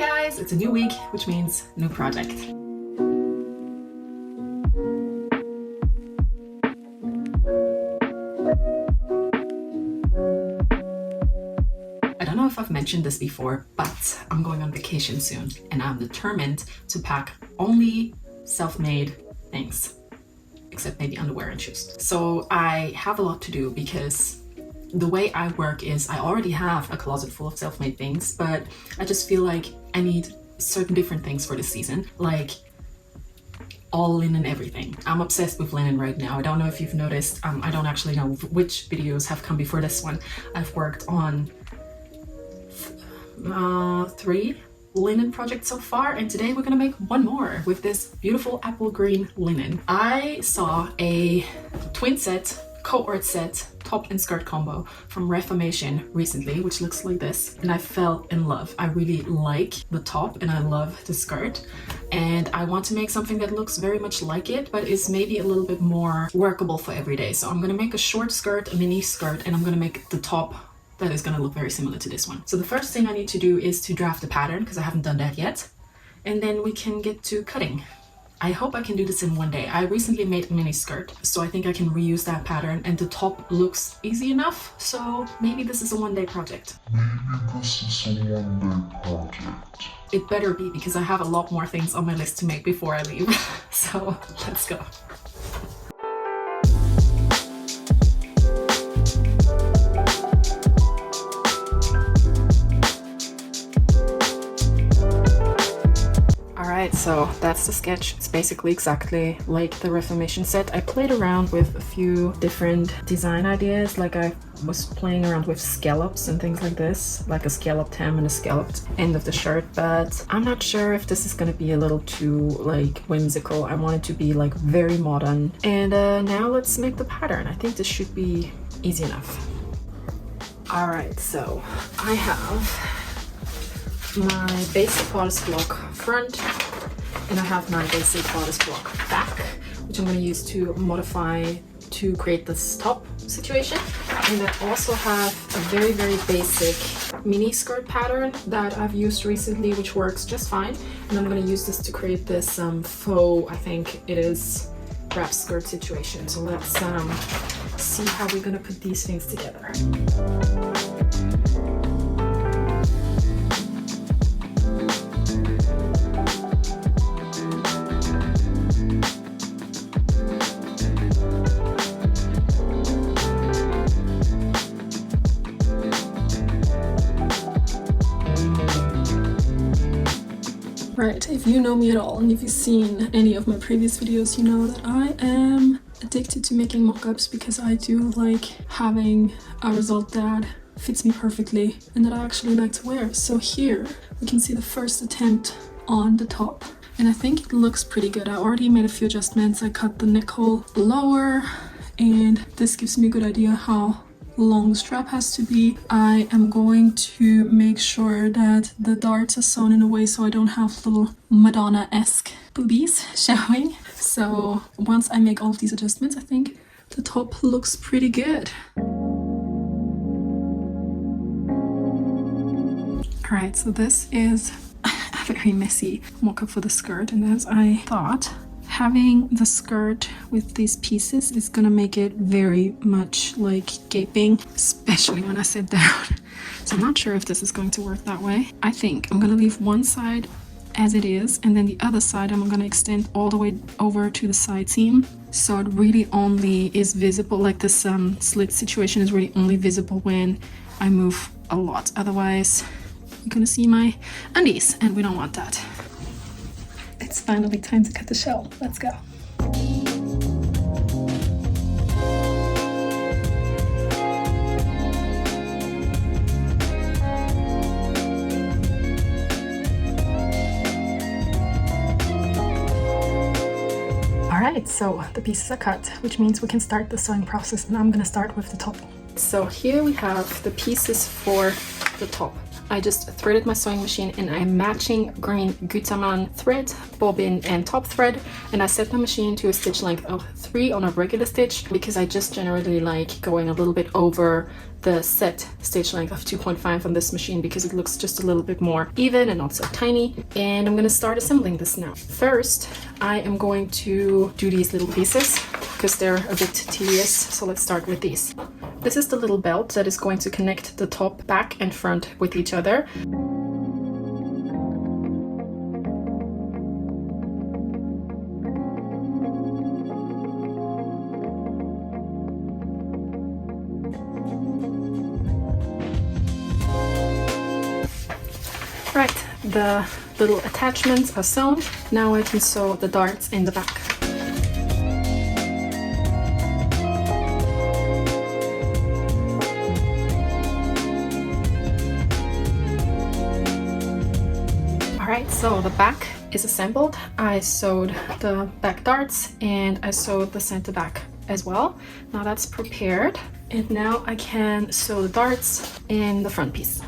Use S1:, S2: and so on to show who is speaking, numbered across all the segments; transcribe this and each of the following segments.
S1: guys, it's a new week, which means new project. I don't know if I've mentioned this before, but I'm going on vacation soon and I'm determined to pack only self-made things, except maybe underwear and shoes. So I have a lot to do because the way I work is I already have a closet full of self-made things, but I just feel like I need certain different things for this season, like all linen everything. I'm obsessed with linen right now. I don't know if you've noticed, I don't actually know which videos have come before this one. I've worked on 3 linen projects so far, and today we're gonna make one more with this beautiful apple green linen. I saw a twin set, cohort set, top and skirt combo from Reformation recently, which looks like this, and I fell in love. I really like the top and I love the skirt, and I want to make something that looks very much like it but is maybe a little bit more workable for every day. So I'm gonna make a short skirt, a mini skirt, and I'm gonna make the top that is gonna look very similar to this one. So the first thing I need to do is to draft the pattern, because I haven't done that yet, and then we can get to cutting. I hope I can do this in one day. I recently made a mini skirt, so I think I can reuse that pattern, and the top looks easy enough, so maybe this is a one-day project. It better be, because I have a lot more things on my list to make before I leave. So let's go. Alright, so that's the sketch. It's basically exactly like the Reformation set. I played around with a few different design ideas, like I was playing around with scallops and things like this, like a scalloped hem and a scalloped end of the shirt, but I'm not sure if this is gonna be a little too like whimsical. I want it to be like very modern. And now let's make the pattern. I think this should be easy enough. Alright, so I have my basic bodice block front, and I have my basic bodice block back, which I'm going to use to modify to create this top situation. And I also have a very basic mini skirt pattern that I've used recently, which works just fine, and I'm going to use this to create this faux, I think it is, wrap skirt situation. So let's see how we're going to put these things together. Right, if you know me at all, and if you've seen any of my previous videos, you know that I am addicted to making mock-ups, because I do like having a result that fits me perfectly and that I actually like to wear. So here we can see the first attempt on the top, and I think it looks pretty good. I already made a few adjustments. I cut the neck hole lower, and this gives me a good idea how long the strap has to be. I am going to make sure that the darts are sewn in a way so I don't have little Madonna-esque boobies showing. So once I make all of these adjustments, I think the top looks pretty good. Alright, so this is a very messy mock-up for the skirt, and as I thought, having the skirt with these pieces is gonna make it very much like gaping, especially when I sit down. So I'm not sure if this is going to work that way. I think I'm gonna leave one side as it is, and then the other side I'm gonna extend all the way over to the side seam, so it really only is visible, like this slit situation is really only visible when I move a lot. Otherwise you're gonna see my undies, and we don't want that. It's finally time to cut the shell. Let's go. Alright, so the pieces are cut, which means we can start the sewing process, and I'm gonna start with the top. So here we have the pieces for the top. I just threaded my sewing machine in a matching green Gütermann thread, bobbin and top thread, and I set my machine to a stitch length of 3 on a regular stitch because I just generally like going a little bit over the set stitch length of 2.5 on this machine because it looks just a little bit more even and not so tiny. And I'm gonna start assembling this now. First, I am going to do these little pieces because they're a bit tedious, so let's start with these. This is the little belt that is going to connect the top, back and front with each other. Right, the little attachments are sewn. Now I can sew the darts in the back. Alright, so the back is assembled. I sewed the back darts and I sewed the center back as well. Now that's prepared. And now I can sew the darts in the front piece.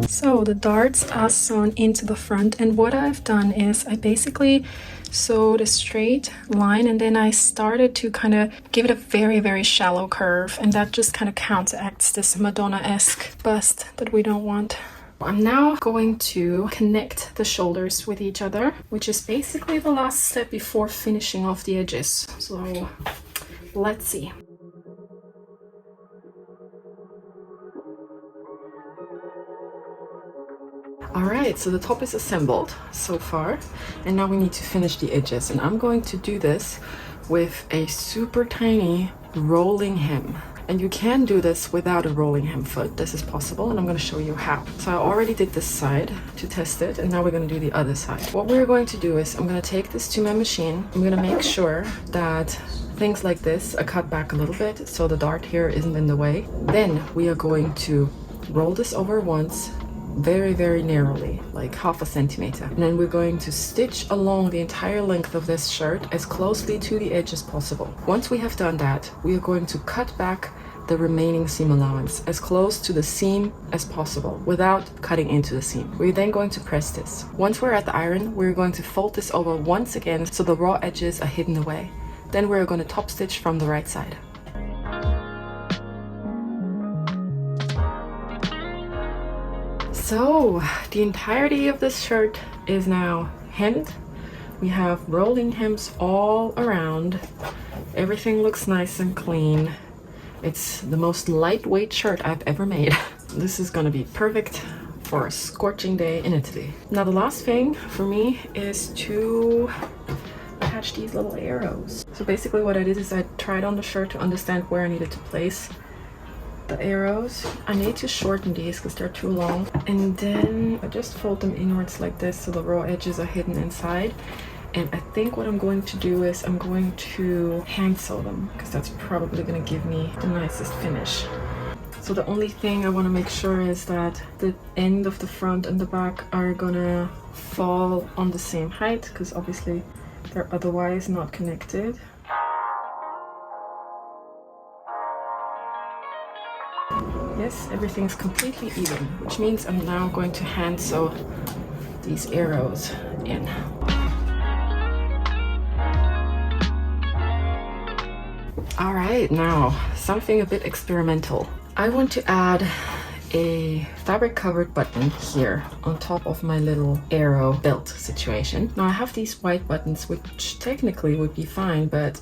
S1: So the darts are sewn into the front, and what I've done is I basically sewed a straight line and then I started to kind of give it a very shallow curve, and that just kind of counteracts this Madonna-esque bust that we don't want. I'm now going to connect the shoulders with each other, which is basically the last step before finishing off the edges. So let's see. Alright, so the top is assembled so far, and now we need to finish the edges, and I'm going to do this with a super tiny rolling hem. And you can do this without a rolling hem foot. This is possible, and I'm going to show you how. So I already did this side to test it, and now we're going to do the other side. What we're going to do is I'm going to take this to my machine. I'm going to make sure that things like this are cut back a little bit so the dart here isn't in the way. Then we are going to roll this over once, very narrowly, like 1/2 centimeter, and then we're going to stitch along the entire length of this shirt as closely to the edge as possible. Once we have done that, we are going to cut back the remaining seam allowance as close to the seam as possible without cutting into the seam. We're then going to press this. Once we're at the iron, we're going to fold this over once again so the raw edges are hidden away. Then we're going to top stitch from the right side. So the entirety of this shirt is now hemmed. We have rolling hems all around. Everything looks nice and clean. It's the most lightweight shirt I've ever made. This is gonna be perfect for a scorching day in Italy. Now the last thing for me is to attach these little arrows. So basically what I did is I tried on the shirt to understand where I needed to place the arrows. I need to shorten these because they're too long, and then I just fold them inwards like this so the raw edges are hidden inside. And I think what I'm going to do is I'm going to hand sew them because that's probably going to give me the nicest finish. So the only thing I want to make sure is that the end of the front and the back are gonna fall on the same height because obviously they're otherwise not connected. Yes, everything's completely even, which means I'm now going to hand sew these arrows in. Alright, now something a bit experimental. I want to add a fabric covered button here on top of my little arrow belt situation. Now I have these white buttons, which technically would be fine, but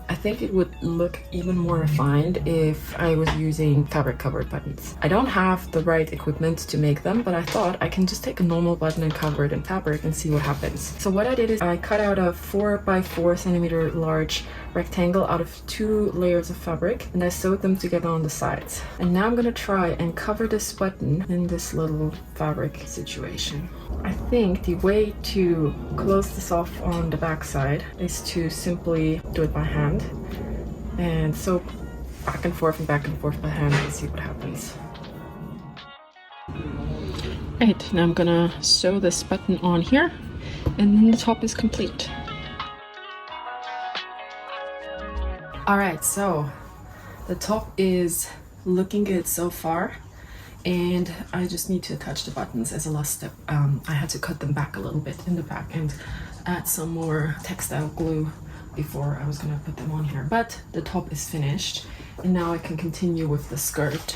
S1: I think it would look even more refined if I was using fabric covered buttons. I don't have the right equipment to make them, but I thought I can just take a normal button and cover it in fabric and see what happens. So what I did is I cut out a 4x4 centimeter large rectangle out of 2 layers of fabric, and I sewed them together on the sides. And now I'm gonna try and cover this button in this little fabric situation. I think the way to close this off on the back side is to simply do it by hand and sew back and forth and back and forth by hand and see what happens. Right, now I'm gonna sew this button on here and then the top is complete. All right, so the top is looking good so far, and I just need to attach the buttons as a last step. I had to cut them back a little bit in the back and add some more textile glue before I was gonna put them on here, but the top is finished and now I can continue with the skirt.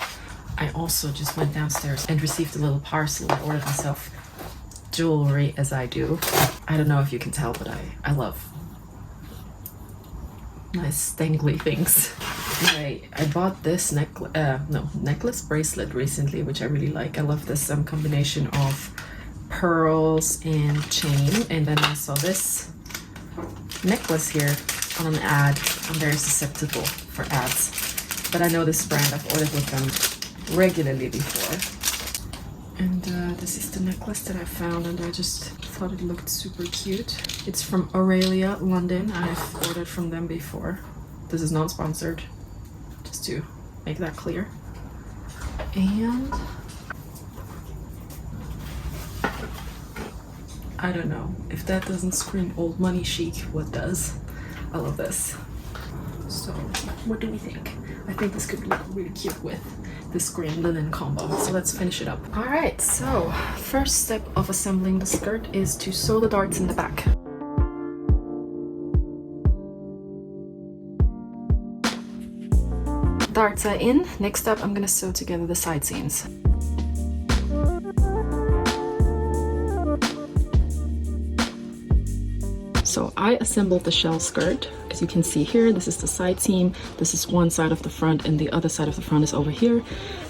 S1: I also just went downstairs and received a little parcel. I ordered myself jewelry, as I do. I don't know if you can tell, but I love nice dangly things. I bought this necklace bracelet recently, which I really like. I love this combination of pearls and chain, and then I saw this necklace here on an ad. I'm very susceptible for ads, but I know this brand. I've ordered with them regularly before, and this is the necklace that I found, and I just thought it looked super cute. It's from Aurelia, London. I've ordered from them before. This is non-sponsored, just to make that clear. And I don't know, if that doesn't scream old money chic, what does? I love this. So what do we think? I think this could look really cute with this green linen combo. So let's finish it up. All right, so first step of assembling the skirt is to sew the darts in the back. Darts are in. Next up, I'm gonna sew together the side seams. So I assembled the shell skirt. As you can see here, this is the side seam, this is one side of the front, and the other side of the front is over here.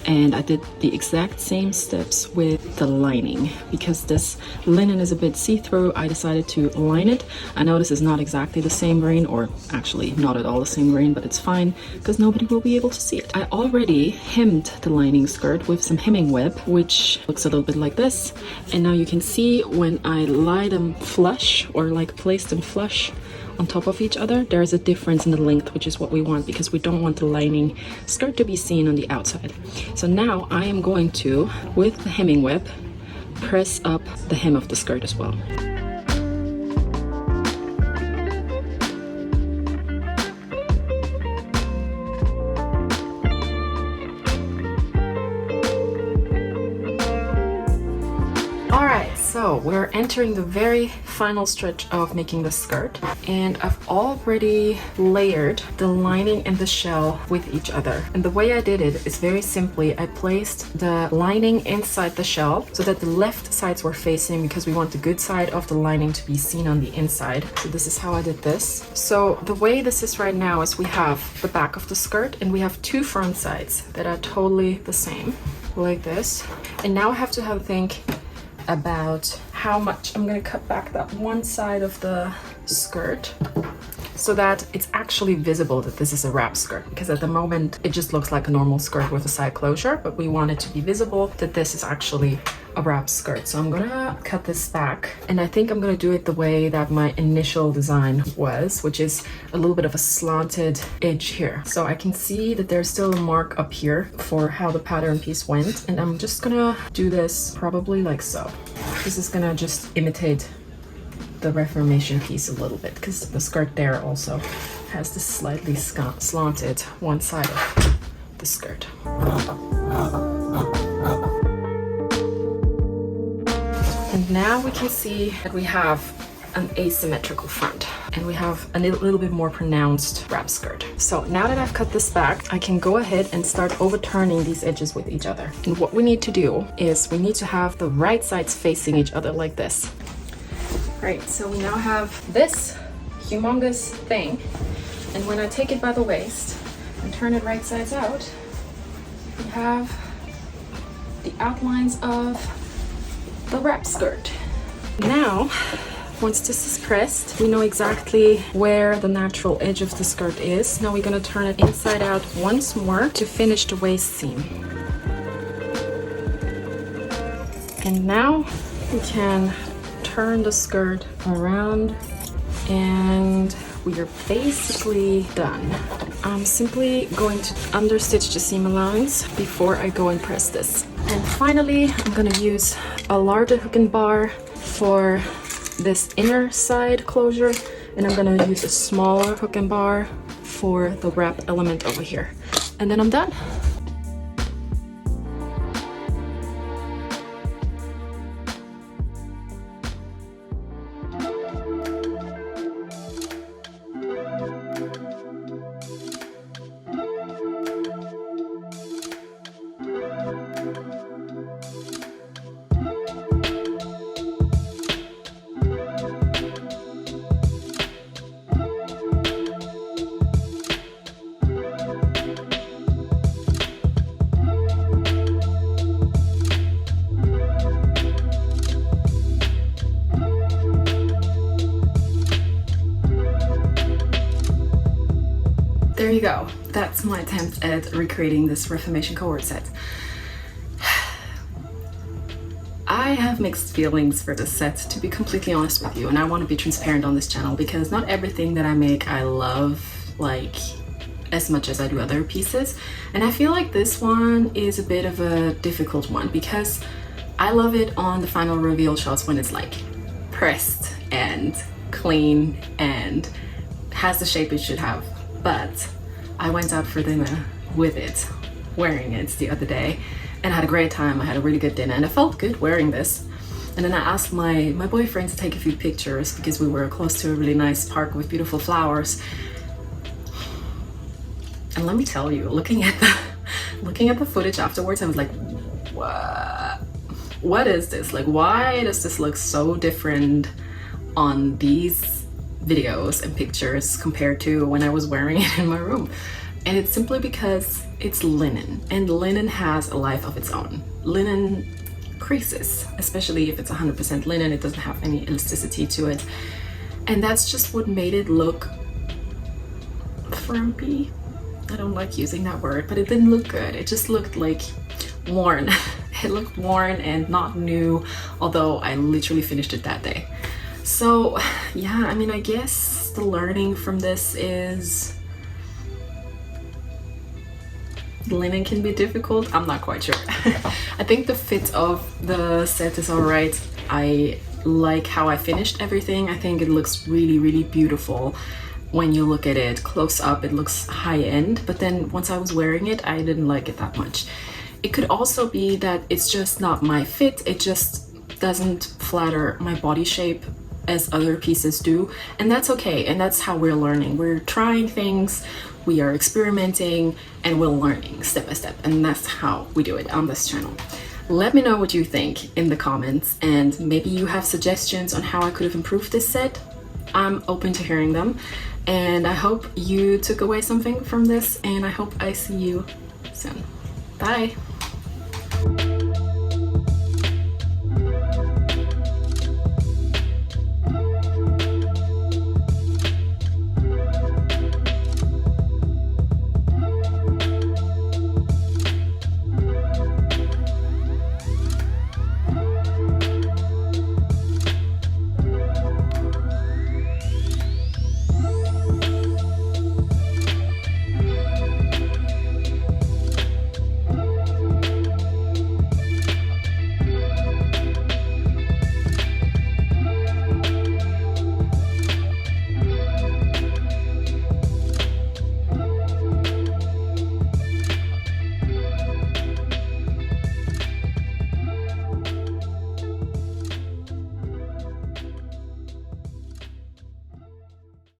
S1: And I did the exact same steps with the lining. Because this linen is a bit see-through, I decided to line it. I know this is not exactly the same grain, or actually not at all the same grain, but it's fine because nobody will be able to see it. I already hemmed the lining skirt with some hemming web, which looks a little bit like this. And now you can see when I lie them flush, or like place them flush on top of each other, there's a difference in the length, which is what we want because we don't want the lining skirt to be seen on the outside. So now I am going to, with the hemming web, press up the hem of the skirt as well. So we're entering the very final stretch of making the skirt, and I've already layered the lining and the shell with each other. And the way I did it is very simply, I placed the lining inside the shell so that the left sides were facing, because we want the good side of the lining to be seen on the inside. So this is how I did this. So the way this is right now is we have the back of the skirt and we have two front sides that are totally the same, like this. And now I have to have a think about how much I'm gonna cut back that one side of the skirt so that it's actually visible that this is a wrap skirt, because at the moment it just looks like a normal skirt with a side closure, but we want it to be visible that this is actually a wrap skirt. So I'm gonna cut this back, and I think I'm gonna do it the way that my initial design was, which is a little bit of a slanted edge here. So I can see that there's still a mark up here for how the pattern piece went, and I'm just gonna do this probably like so. This is gonna just imitate the Reformation piece a little bit, because the skirt there also has this slightly slanted one side of the skirt. And now we can see that we have an asymmetrical front, and we have a little bit more pronounced wrap skirt. So now that I've cut this back, I can go ahead and start overturning these edges with each other. And what we need to do is we need to have the right sides facing each other like this. Right, so we now have this humongous thing, and when I take it by the waist and turn it right sides out, we have the outlines of the wrap skirt. Now, once this is pressed, we know exactly where the natural edge of the skirt is. Now we're gonna turn it inside out once more to finish the waist seam. And now we can turn the skirt around and we are basically done. I'm simply going to understitch the seam allowance before I go and press this. And finally, I'm gonna use a larger hook and bar for this inner side closure, and I'm gonna use a smaller hook and bar for the wrap element over here. And then I'm done. There you go. That's my attempt at recreating this Reformation cohort set. I have mixed feelings for this set, to be completely honest with you, and I want to be transparent on this channel because not everything that I make I love like as much as I do other pieces, and I feel like this one is a bit of a difficult one because I love it on the final reveal shots when it's like pressed and clean and has the shape it should have. But I went out for dinner with it, wearing it the other day, and had a great time. I had a really good dinner and I felt good wearing this. And then I asked my boyfriend to take a few pictures because we were close to a really nice park with beautiful flowers. And let me tell you, looking at the footage afterwards, I was like, what is this? Like, why does this look so different on these videos and pictures compared to when I was wearing it in my room? And it's simply because it's linen, and linen has a life of its own. Linen creases, especially if it's 100% linen. It doesn't have any elasticity to it, and that's just what made it look frumpy. I don't like using that word, but it didn't look good. It just looked like worn. It looked worn and not new, although I literally finished it that day. So yeah, I mean, I guess the learning from this is linen can be difficult. I'm not quite sure. I think the fit of the set is all right. I like how I finished everything. I think it looks really, really beautiful. When you look at it close up, it looks high end, but then once I was wearing it, I didn't like it that much. It could also be that it's just not my fit. It just doesn't flatter my body shape as other pieces do, and that's okay, and that's how we're learning. We're trying things, we are experimenting, and we're learning step by step, and that's how we do it on this channel. Let me know what you think in the comments, and maybe you have suggestions on how I could have improved this set. I'm open to hearing them, and I hope you took away something from this, and I hope I see you soon. Bye!